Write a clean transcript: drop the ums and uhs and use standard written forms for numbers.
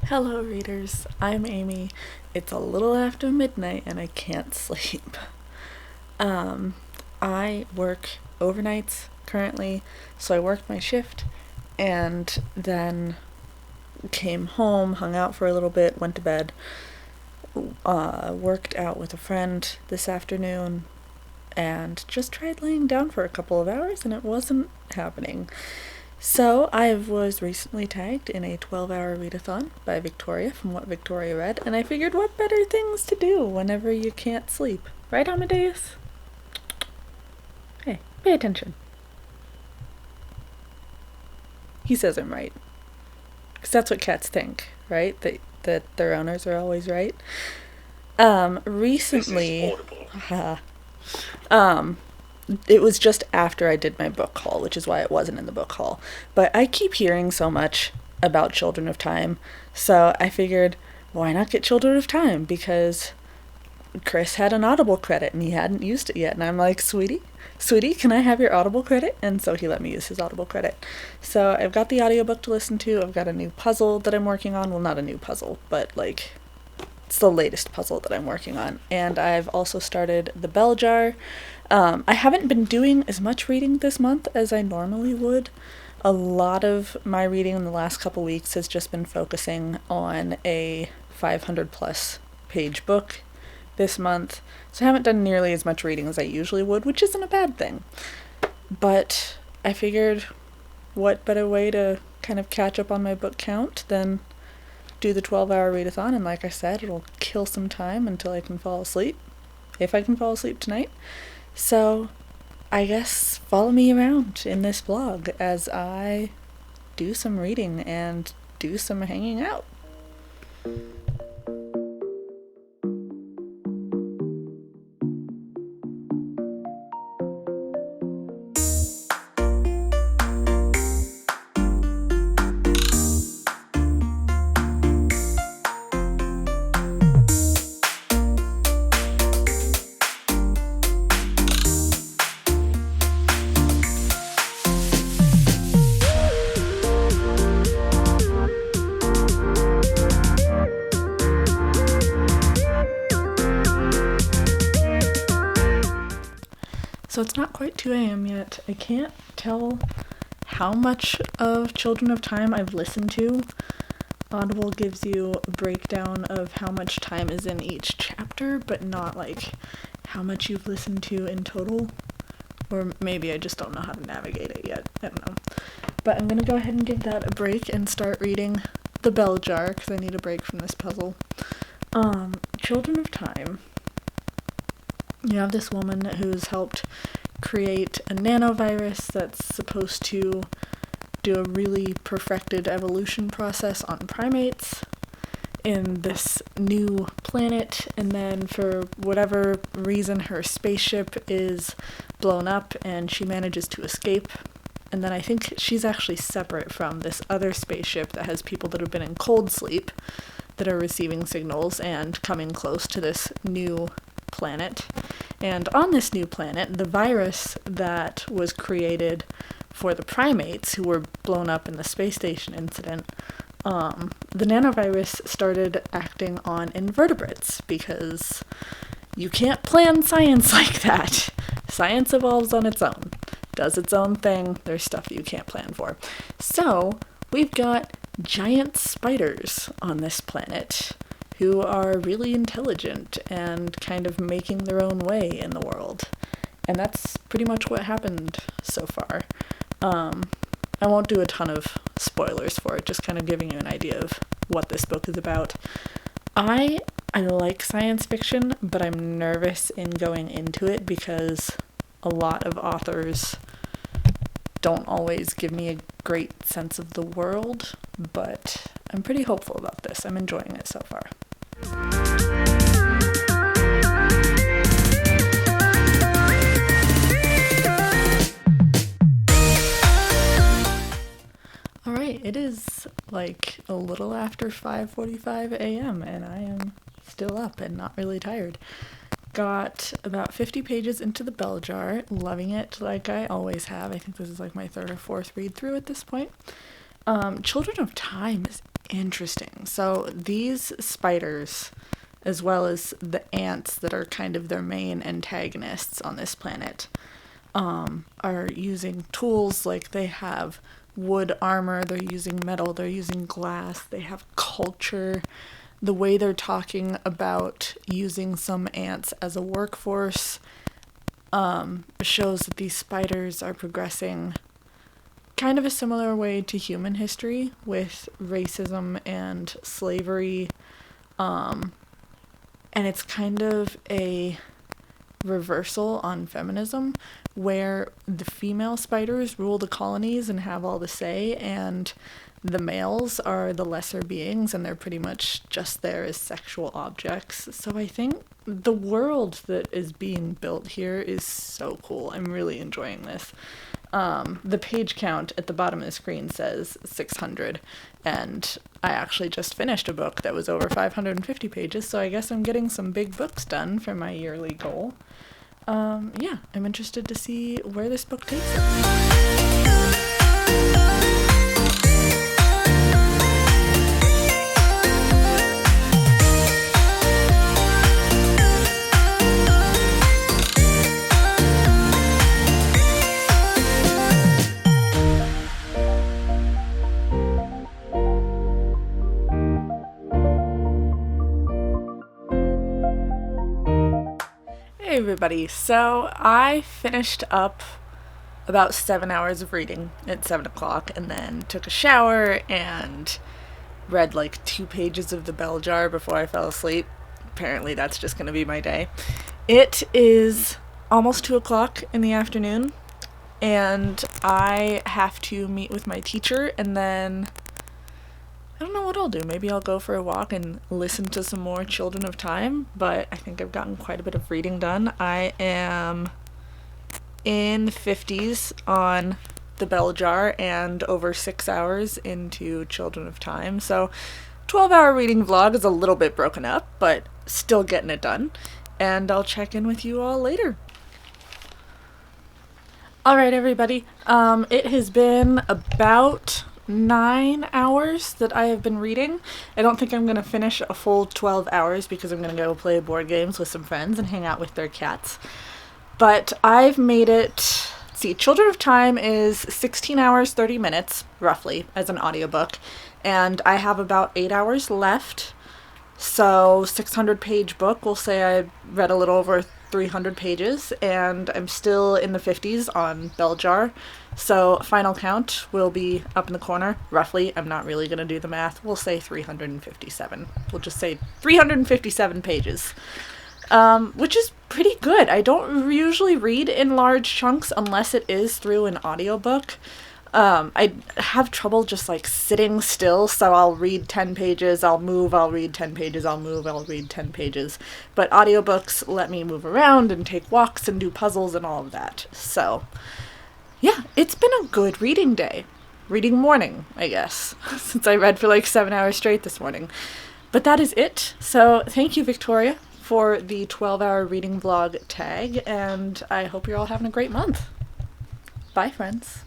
Hello readers, I'm Amy. It's a little after midnight and I can't sleep. I work overnights currently, so I worked my shift and then came home, hung out for a little bit, went to bed, worked out with a friend this afternoon, and just tried laying down for a couple of hours and it wasn't happening. So, I was recently tagged in a 12-hour readathon by Victoria from What Victoria Read, and I figured what better things to do whenever you can't sleep. Right, Amadeus? Hey, pay attention. He says I'm right. Because that's what cats think, right? That their owners are always right. Recently... it was just after I did my book haul, which is why it wasn't in the book haul. But I keep hearing so much about Children of Time, so I figured, why not get Children of Time? Because Chris had an Audible credit and he hadn't used it yet. And I'm like, sweetie, can I have your Audible credit? And so he let me use his Audible credit. So I've got the audiobook to listen to. I've got a new puzzle that I'm working on. Well, not a new puzzle, but it's the latest puzzle that I'm working on. And I've also started The Bell Jar. I haven't been doing as much reading this month as I normally would. A lot of my reading in the last couple weeks has just been focusing on a 500 plus page book this month. So I haven't done nearly as much reading as I usually would, which isn't a bad thing. But I figured, what better way to kind of catch up on my book count than do the 12-hour readathon, and like I said, it'll kill some time until I can fall asleep, if I can fall asleep tonight. So I guess follow me around in this vlog as I do some reading and do some hanging out. So it's not quite 2 a.m. yet. I can't tell how much of Children of Time I've listened to. Audible gives you a breakdown of how much time is in each chapter, but not like how much you've listened to in total. Or maybe I just don't know how to navigate it yet. I don't know. But I'm gonna go ahead and give that a break and start reading The Bell Jar, because I need a break from this puzzle. Children of Time. You have this woman who's helped create a nanovirus that's supposed to do a really perfected evolution process on primates in this new planet, and then for whatever reason her spaceship is blown up and she manages to escape. And then I think she's actually separate from this other spaceship that has people that have been in cold sleep that are receiving signals and coming close to this new planet. And on this new planet, the virus that was created for the primates who were blown up in the space station incident, the nanovirus started acting on invertebrates because you can't plan science like that. Science evolves on its own, does its own thing. There's stuff you can't plan for. So we've got giant spiders on this planet who are really intelligent and kind of making their own way in the world. And that's pretty much what happened so far. I won't do a ton of spoilers for it, just kind of giving you an idea of what this book is about. I like science fiction, but I'm nervous in going into it because a lot of authors don't always give me a great sense of the world, but I'm pretty hopeful about this. I'm enjoying it so far. Alright, it is like a little after 5:45 a.m. and I am still up and not really tired. Got about 50 pages into The Bell Jar, loving it like I always have. I think this is like my third or fourth read through at this point. Children of Time is Interesting. So these spiders, as well as the ants that are kind of their main antagonists on this planet, are using tools. Like they have wood armor, they're using metal, they're using glass, they have culture. The way they're talking about using some ants as a workforce shows that these spiders are progressing kind of a similar way to human history, with racism and slavery. And it's kind of a reversal on feminism, where the female spiders rule the colonies and have all the say, and the males are the lesser beings and they're pretty much just there as sexual objects. So I think the world that is being built here is so cool. I'm really enjoying this. The page count at the bottom of the screen says 600, and I actually just finished a book that was over 550 pages, so I guess I'm getting some big books done for my yearly goal. Yeah, I'm interested to see where this book takes us. Hey everybody, so I finished up about 7 hours of reading at 7 o'clock and then took a shower and read like 2 pages of The Bell Jar before I fell asleep. Apparently that's just going to be my day. It is almost 2 o'clock in the afternoon and I have to meet with my teacher, and then I don't know what I'll do. Maybe I'll go for a walk and listen to some more Children of Time, but I think I've gotten quite a bit of reading done. I am in the 50s on The Bell Jar and over 6 hours into Children of Time. So 12-hour reading vlog is a little bit broken up, but still getting it done. And I'll check in with you all later. Alright everybody, it has been about 9 hours that I have been reading. I don't think I'm going to finish a full 12 hours because I'm going to go play board games with some friends and hang out with their cats. But I've made it, see, Children of Time is 16 hours, 30 minutes, roughly, as an audiobook. And I have about 8 hours left. So 600-page book, we'll say I read a little over 300 pages, and I'm still in the 50s on Bell Jar. So final count will be up in the corner, roughly. I'm not really going to do the math. We'll say 357. We'll just say 357 pages, which is pretty good. I don't usually read in large chunks unless it is through an audiobook. I have trouble just like sitting still, so I'll read 10 pages, I'll move, I'll read 10 pages, I'll move, I'll read 10 pages. But audiobooks let me move around and take walks and do puzzles and all of that. So yeah, it's been a good reading day. Reading morning, I guess, since I read for like 7 hours straight this morning. But that is it. So thank you, Victoria, for the 12-hour reading vlog tag, and I hope you're all having a great month. Bye, friends.